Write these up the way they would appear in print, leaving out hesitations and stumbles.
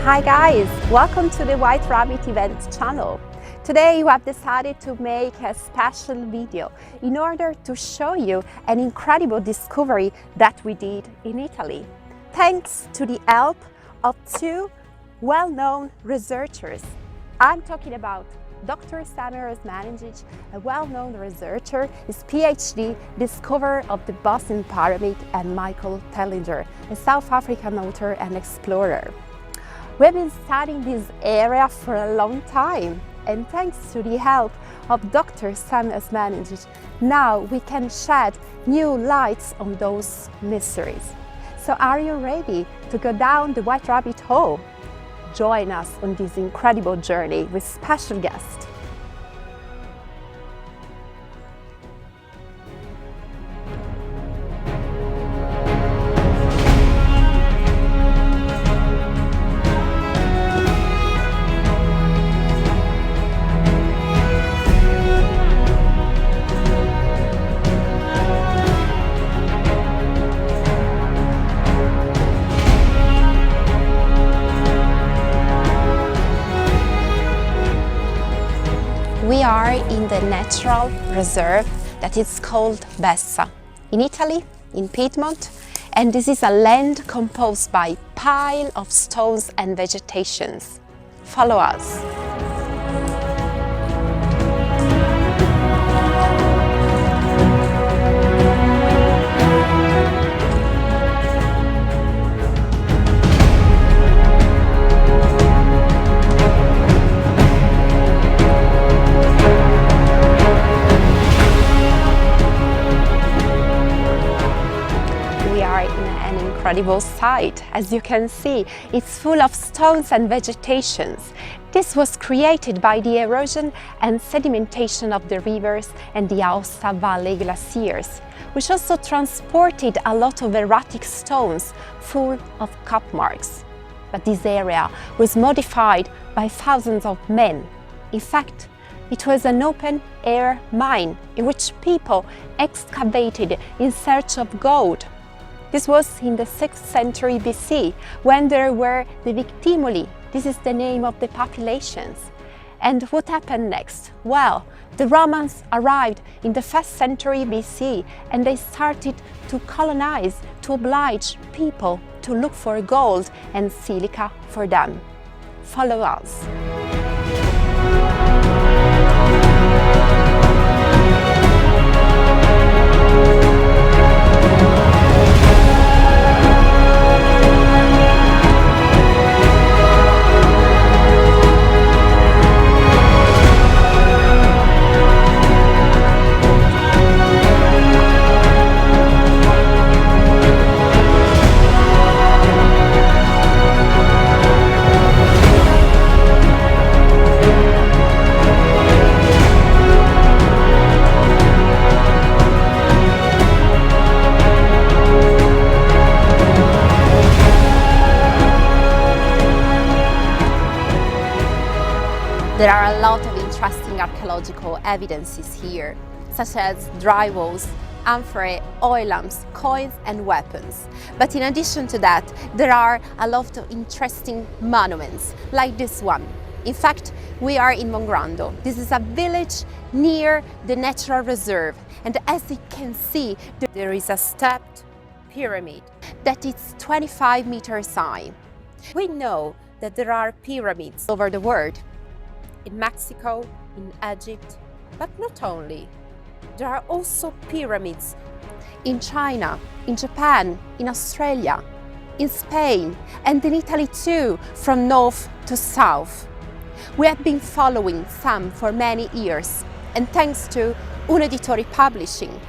Hi guys, welcome to the White Rabbit event channel. Today we have decided to make a special video in order to show you an incredible discovery that we did in Italy. Thanks to the help of two well-known researchers. I'm talking about Dr. Samuel Osmanagic, a well-known researcher, his PhD, discoverer of the Boston Pyramid, and Michael Tellinger, a South African author and explorer. We've been studying this area for a long time, and thanks to the help of Dr. Samuel Osmanagic, now we can shed new lights on those mysteries. So are you ready to go down the White Rabbit hole? Join us on this incredible journey with special guests. We are in the natural reserve that is called Bessa, in Italy, in Piedmont, and this is a land composed by pile of stones and vegetations. Follow us. Incredible site. As you can see, it's full of stones and vegetations. This was created by the erosion and sedimentation of the rivers and the Aosta Valley glaciers, which also transported a lot of erratic stones full of cup marks. But this area was modified by thousands of men. In fact, it was an open-air mine in which people excavated in search of gold. This was in the 6th century BC, when there were the Victimuli. This is the name of the populations. And what happened next? Well, the Romans arrived in the 1st century BC, and they started to colonize, to oblige people to look for gold and silica for them. Follow us. There are a lot of interesting archaeological evidences here, such as dry walls, amphorae, oil lamps, coins and weapons. But in addition to that, there are a lot of interesting monuments, like this one. In fact, we are in Mongrando. This is a village near the natural reserve, and as you can see, there is a stepped pyramid that is 25 meters high. We know that there are pyramids over the world, in Mexico, in Egypt, but not only. There are also pyramids in China, in Japan, in Australia, in Spain, and in Italy too, from north to south. We have been following some for many years, and thanks to Un Editore Publishing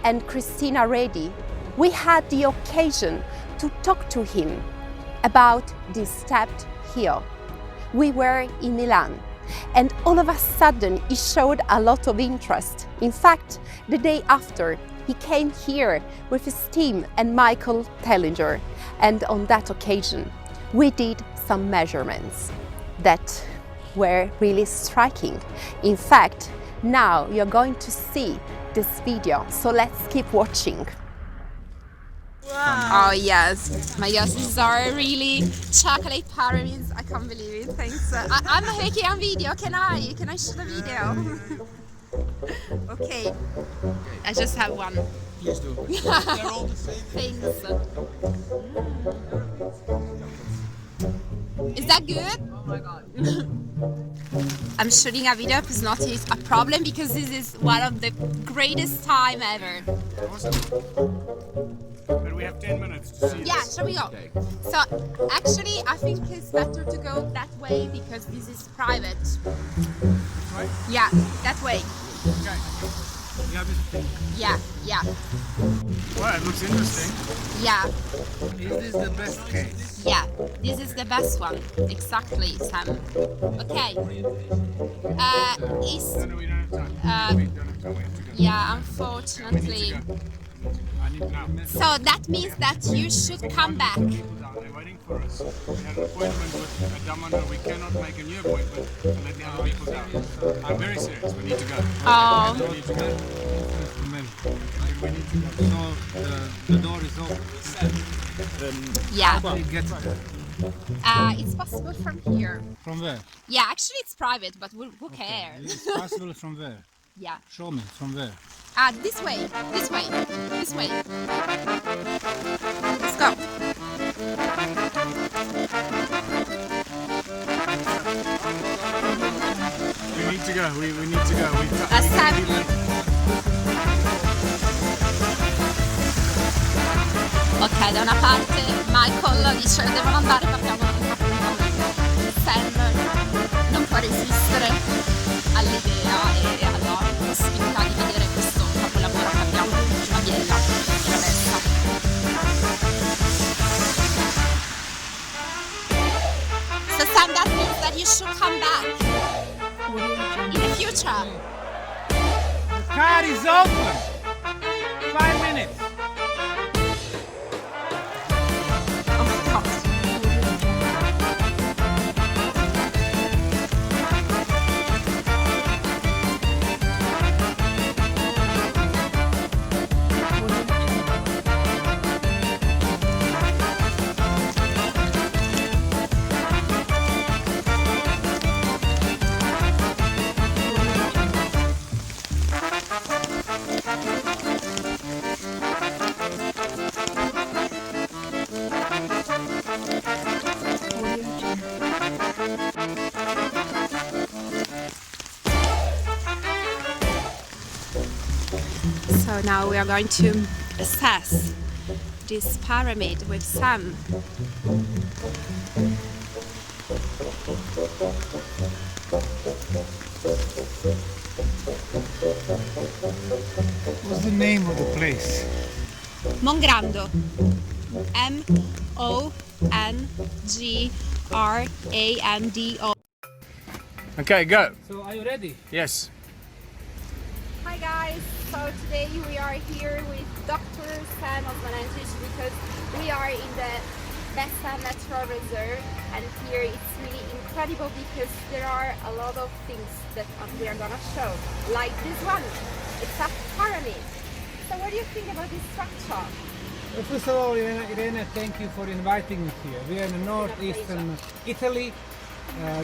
and Cristina Redi, we had the occasion to talk to him about this stepped hill. We were in Milan, and all of a sudden he showed a lot of interest. In fact, the day after, he came here with his team and Michael Tellinger, and on that occasion we did some measurements that were really striking. In fact, now you're going to see this video, so let's keep watching. Oh yes, my gosh, these are really chocolate pyramids. I can't believe it. Thanks. I'm making a video. Can I shoot a video? Okay. I just have one. Please do. They're all the same. Thanks. Is that good? Oh my god. I'm shooting a video. It's not a problem because this is one of the greatest time ever. But we have 10 minutes to see Yeah, this. shall we go? Okay. So actually, I think it's better to go that way because this is private. Right? Yeah, that way. Okay. Yeah, this Yeah, yeah, well, it looks interesting. yeah, Is this the best case? yeah. This is the best one. Exactly, Sam. Okay. Is No, we don't have time. We don't have time. We have to go. yeah, We need unfortunately. to go. I need now. So that means that you should come back. People down there waiting for us. We had an appointment with a Damana. We cannot make a new appointment and let the other people down. I'm very serious. We need to go. Oh, We need to go. We need to go. So the door is open. yeah. How do you get there? It's possible from here. From where? Yeah, actually it's private, but who cares? It's possible from where? Yeah. Show me from where. This way, this way, this way. Let's go. We need to go. We need to go. Sam. Ok, da una parte Michael dice che devono andare perché hanno un appuntamento. Sam non può resistere all'idea e alla possibilità di vedere questo capolavoro che abbiamo a Biella, a destra. So Sam, that means that you should come back in the future. The car is open. 5 minutes. Oh my god. So now we are going to assess this pyramid with Sam. What's the name of the place? Mongrando. Mongrando. Okay, go. So are you ready? Yes. Hi guys, so today we are here with Dr. Sam Osmanentic because we are in the Bessa Natural Reserve, and here it's really incredible because there are a lot of things that we are gonna show, like this one. It's a pyramid. So what do you think about this structure? Well, first of all, Irene, thank you for inviting me here. We are in northeastern Italy.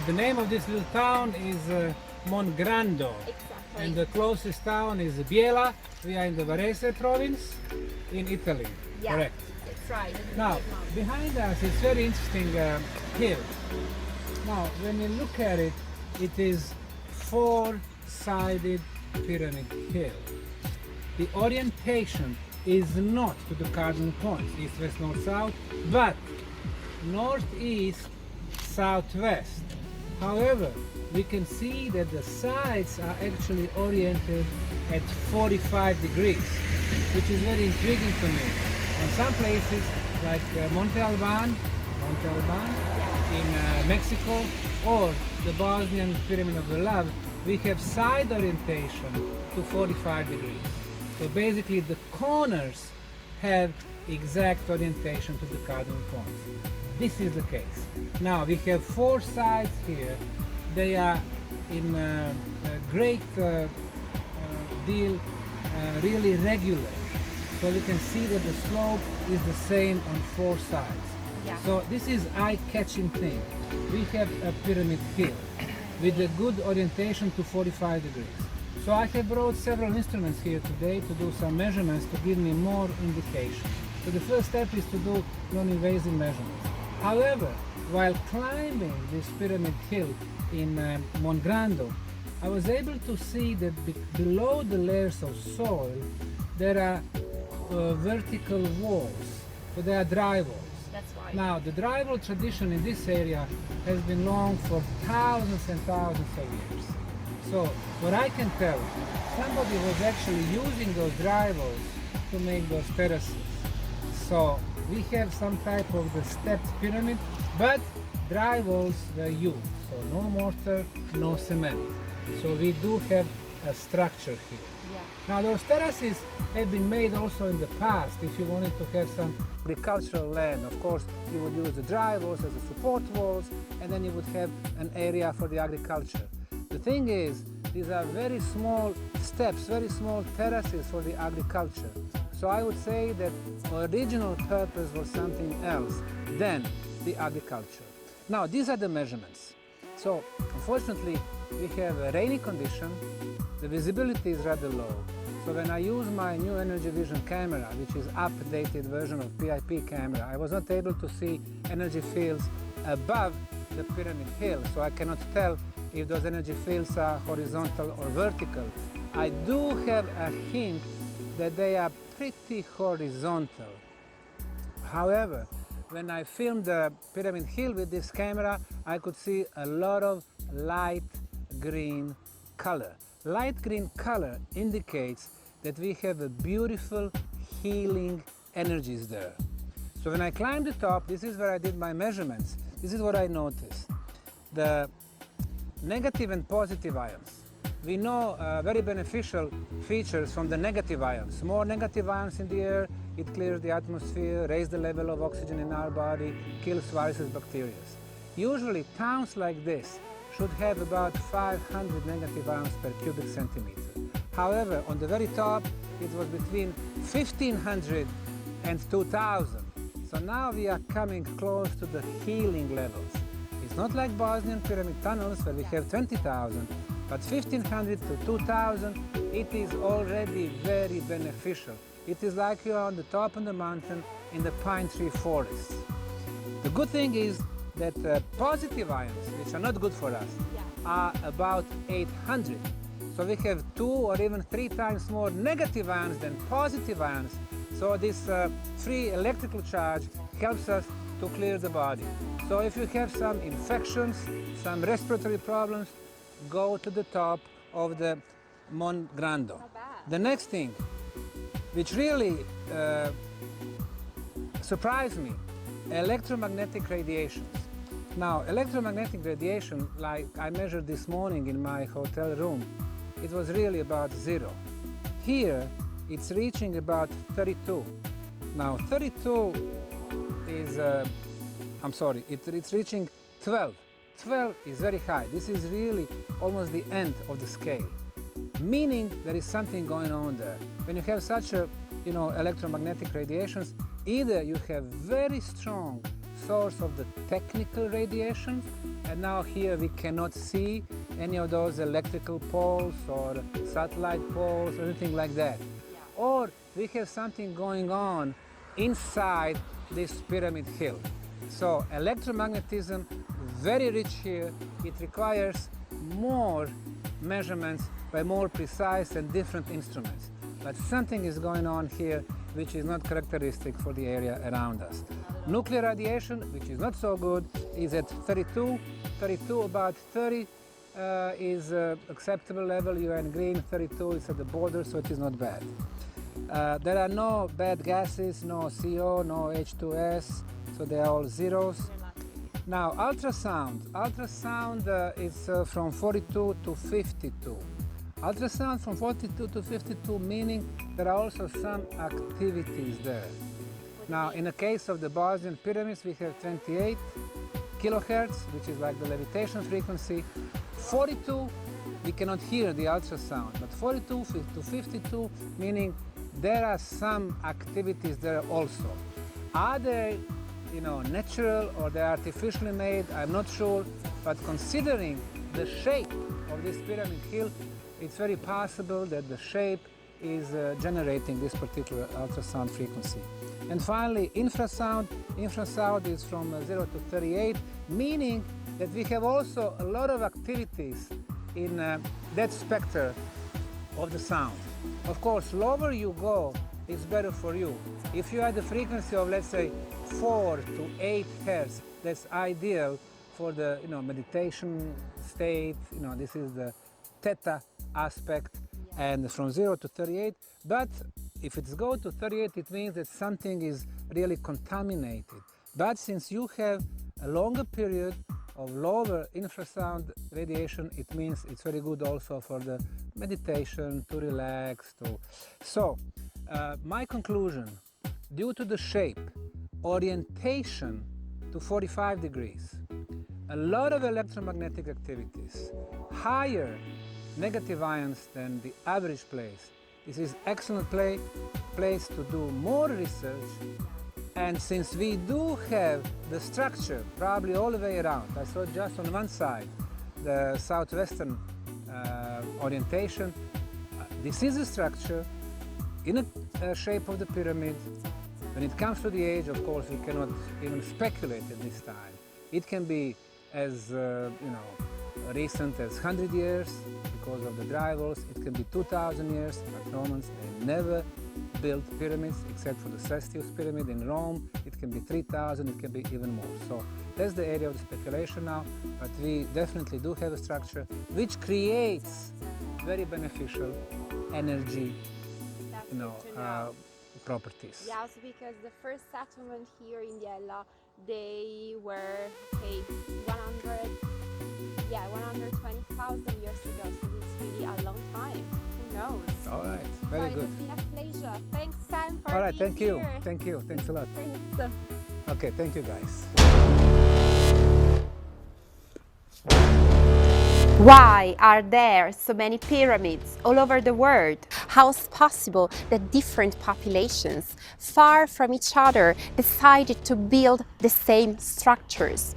The name of this little town is Mongrando. Exactly. And the closest town is Biella. We are in the Varese province in Italy. Yeah, Correct. that's right. Now, behind us is very interesting hill. Now, when you look at it, it is four-sided pyramid hill. The orientation is not to the cardinal points, east, west, north, south, but northeast, southwest. However, we can see that the sides are actually oriented at 45 degrees, which is very intriguing to me. On some places, like Monte Alban in Mexico, or the Bosnian Pyramid of the Love, we have side orientation to 45 degrees. So basically the corners have exact orientation to the cardinal points. This is the case. Now we have four sides here. They are in a great deal really regular. So we can see that the slope is the same on 4 sides. Yeah. So this is eye-catching thing. We have a pyramid hill with a good orientation to 45 degrees. So I have brought several instruments here today to do some measurements to give me more indication. So the first step is to do non-invasive measurements. However, while climbing this pyramid hill in Mongrando, I was able to see that below the layers of soil there are vertical walls, so they are dry walls. That's right. Now, the drywall tradition in this area has been long for thousands and thousands of years. So, what I can tell, somebody was actually using those drywalls to make those terraces. So, we have some type of the stepped pyramid, but drywalls were used. So, no mortar, no cement. So, we do have a structure here. Now those terraces have been made also in the past. If you wanted to have some agricultural land, of course, you would use the dry walls as the support walls, and then you would have an area for the agriculture. The thing is, these are very small steps, very small terraces for the agriculture. So I would say that original purpose was something else than the agriculture. Now these are the measurements. So unfortunately, we have a rainy condition. The visibility is rather low. So when I use my new Energy Vision camera, which is updated version of PIP camera, I was not able to see energy fields above the pyramid hill, so I cannot tell if those energy fields are horizontal or vertical. I do have a hint that they are pretty horizontal. However, when I filmed the pyramid hill with this camera, I could see a lot of light green color. Light green color indicates that we have a beautiful healing energies there. So when I climbed the top, this is where I did my measurements. This is what I noticed. The negative and positive ions. We know very beneficial features from the negative ions. More negative ions in the air, it clears the atmosphere, raises the level of oxygen in our body, kills viruses, bacteria. Usually towns like this should have about 500 negative ions per cubic centimeter. However, on the very top, it was between 1500 and 2000. So now we are coming close to the healing levels. It's not like Bosnian pyramid tunnels where we have 20,000, but 1500 to 2000, it is already very beneficial. It is like you are on the top of the mountain in the pine tree forest. The good thing is that positive ions, which are not good for us, are about 800. So we have 2 or even 3 times more negative ions than positive ions. So this free electrical charge helps us to clear the body. So if you have some infections, some respiratory problems, go to the top of the Mongrando. The next thing, which really surprised me, electromagnetic radiations. Now, electromagnetic radiation, like I measured this morning in my hotel room, it was really about 0. Here, it's reaching about 32. Now, 32 is, it's reaching 12. 12 is very high. This is really almost the end of the scale, meaning there is something going on there. When you have such a, electromagnetic radiations, either you have very strong source of the technical radiation, and now here we cannot see any of those electrical poles or satellite poles or anything like that. Or we have something going on inside this pyramid hill. So electromagnetism, very rich here. It requires more measurements by more precise and different instruments. But something is going on here which is not characteristic for the area around us. Nuclear radiation, which is not so good, is at 32. 32, about 30 is acceptable level. You are in green. 32 is at the border, so it is not bad. There are no bad gases, no CO, no H2S, so they are all zeros. Now, ultrasound. Ultrasound is from 42 to 52. Ultrasound from 42 to 52, meaning there are also some activities there. Now, in the case of the Bosnian pyramids, we have 28 kilohertz, which is like the levitation frequency. 42, we cannot hear the ultrasound, but 42 to 52, meaning there are some activities there also. Are they, natural or they're artificially made? I'm not sure, but considering the shape of this pyramid hill, it's very possible that the shape is generating this particular ultrasound frequency. And finally, infrasound. Infrasound is from 0 to 38, meaning that we have also a lot of activities in that spectrum of the sound. Of course, lower you go, it's better for you. If you have the frequency of, let's say, 4 to 8 hertz, that's ideal for the meditation state. This is the theta aspect, and from 0 to 38. But if it's go to 38, it means that something is really contaminated. But since you have a longer period of lower infrasound radiation, it means it's very good also for the meditation, to relax. So, my conclusion, due to the shape, orientation to 45 degrees, a lot of electromagnetic activities, higher negative ions than the average place. This is excellent place to do more research. And since we do have the structure probably all the way around, I saw just on one side the southwestern orientation, this is a structure in a shape of the pyramid. When it comes to the age, of course, we cannot even speculate at this time. It can be as recent as 100 years because of the drywalls. It can be 2,000 years, but Romans, they never built pyramids except for the Cestius pyramid in Rome. It can be 3,000, it can be even more. So that's the area of speculation now, but we definitely do have a structure which creates very beneficial energy properties. Yes, because the first settlement here in Biella, they were 120,000 years ago, so it's really a long time. Who knows? All right, very good. It's been a pleasure. Thanks, Sam, for All right, being thank you. here. Thank you. Thanks a lot. Thanks. Okay, thank you guys. Why are there so many pyramids all over the world? How is it possible that different populations, far from each other, decided to build the same structures?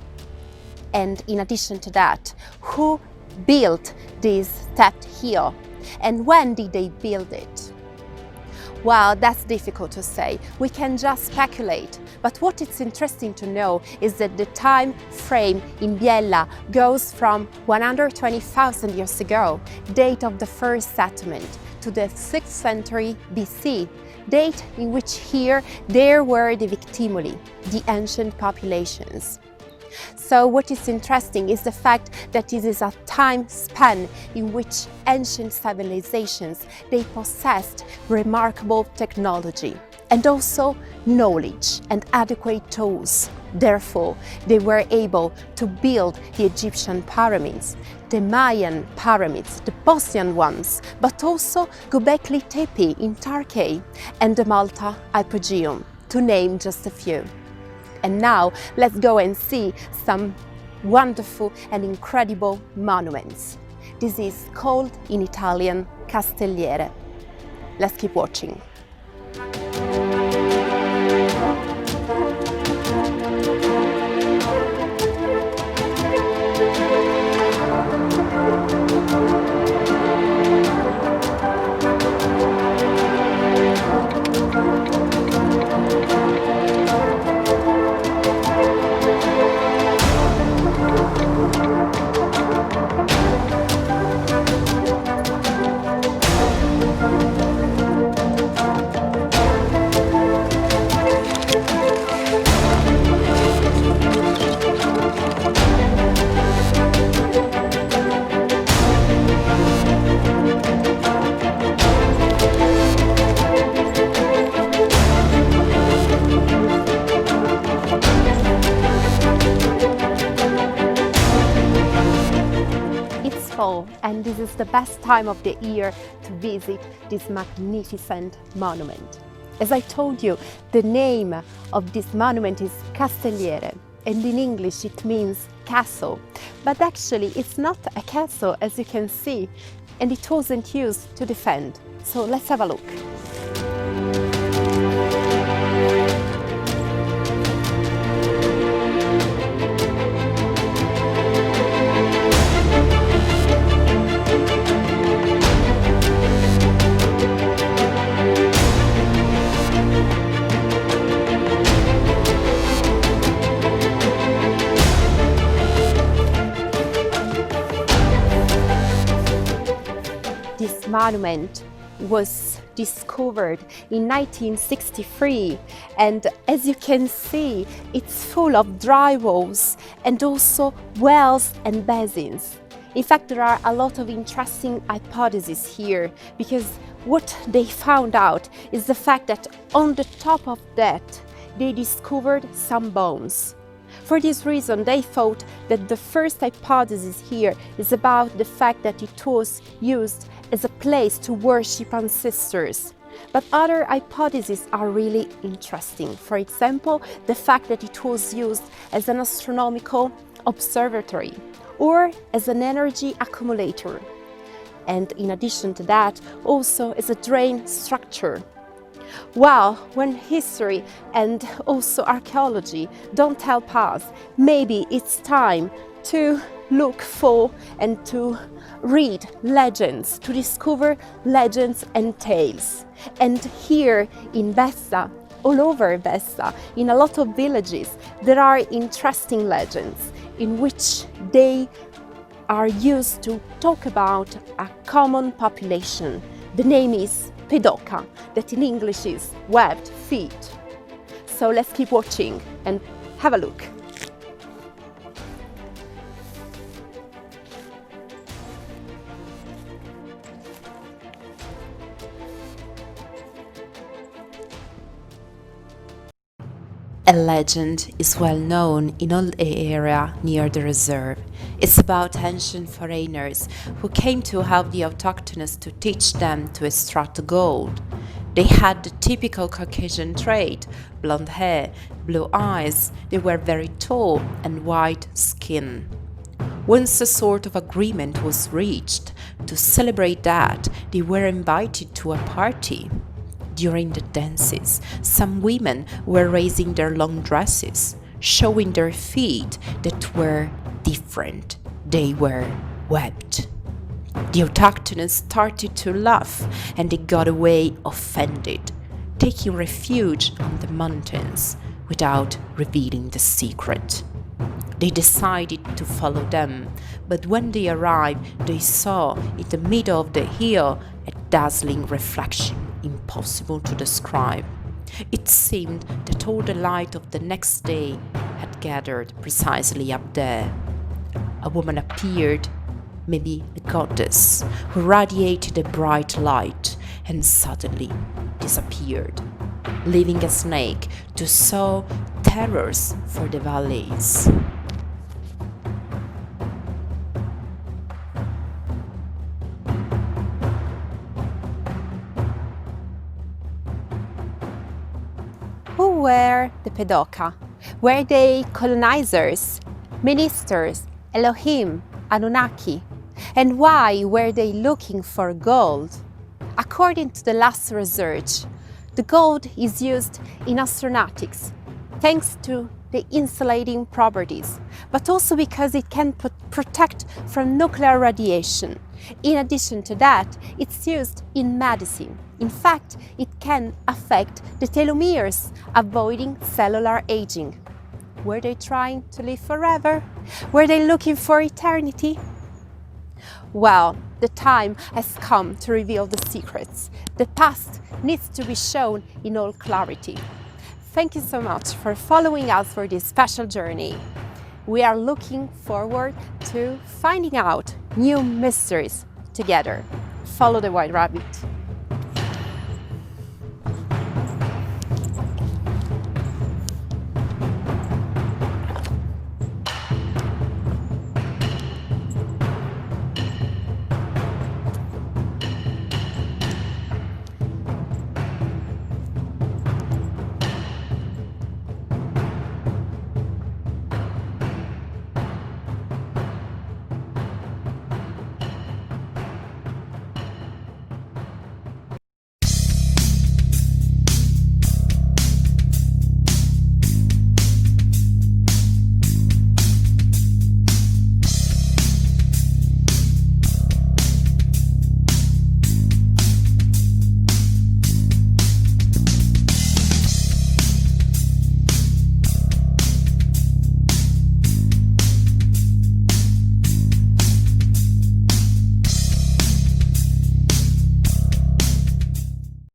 And in addition to that, who built this stepped hill? And when did they build it? Well, that's difficult to say. We can just speculate. But what is interesting to know is that the time frame in Biella goes from 120,000 years ago, date of the first settlement, to the 6th century BC, date in which here there were the Victimuli, the ancient populations. So what is interesting is the fact that this is a time span in which ancient civilizations, they possessed remarkable technology and also knowledge and adequate tools. Therefore, they were able to build the Egyptian pyramids, the Mayan pyramids, the Bosnian ones, but also Göbekli Tepe in Turkey and the Malta Hypogeum, to name just a few. And now let's go and see some wonderful and incredible monuments. This is called in Italian Castelliere. Let's keep watching. And this is the best time of the year to visit this magnificent monument. As I told you, the name of this monument is Castelliere, and in English it means castle. But actually it's not a castle, as you can see, and it wasn't used to defend. So let's have a look. monument was discovered in 1963, and as you can see, it's full of dry wells and also wells and basins. In fact, there are a lot of interesting hypotheses here, because what they found out is the fact that on the top of that they discovered some bones. For this reason, they thought that the first hypothesis here is about the fact that it was used as a place to worship ancestors. But other hypotheses are really interesting. For example, the fact that it was used as an astronomical observatory or as an energy accumulator. And in addition to that, also as a drain structure. Well, when history and also archaeology don't help us, maybe it's time to look for and to read legends, to discover legends and tales. And here in Bessa, all over Bessa, in a lot of villages, there are interesting legends in which they are used to talk about a common population. The name is Pedoka, that in English is webbed feet. So let's keep watching and have a look. A legend is well known in all the area near the reserve. It's about ancient foreigners who came to help the autochthonous to teach them to extract gold. They had the typical Caucasian trait: blonde hair, blue eyes, they were very tall and white skin. Once a sort of agreement was reached, to celebrate that, they were invited to a party. During the dances, some women were raising their long dresses, showing their feet that were different. They were webbed. The autochthonous started to laugh, and they got away offended, taking refuge on the mountains without revealing the secret. They decided to follow them, but when they arrived, they saw in the middle of the hill a dazzling reflection impossible to describe. It seemed that all the light of the next day had gathered precisely up there. A woman appeared, maybe a goddess, who radiated a bright light and suddenly disappeared, leaving a snake to sow terrors for the valleys. Who were the Pedoka? Were they colonizers, ministers, Elohim, Anunnaki? And why were they looking for gold? According to the last research, the gold is used in astronautics thanks to the insulating properties, but also because it can protect from nuclear radiation. In addition to that, it's used in medicine. In fact, it can affect the telomeres, avoiding cellular aging. Were they trying to live forever? Were they looking for eternity? Well, the time has come to reveal the secrets. The past needs to be shown in all clarity. Thank you so much for following us for this special journey. We are looking forward to finding out new mysteries together. Follow the White Rabbit.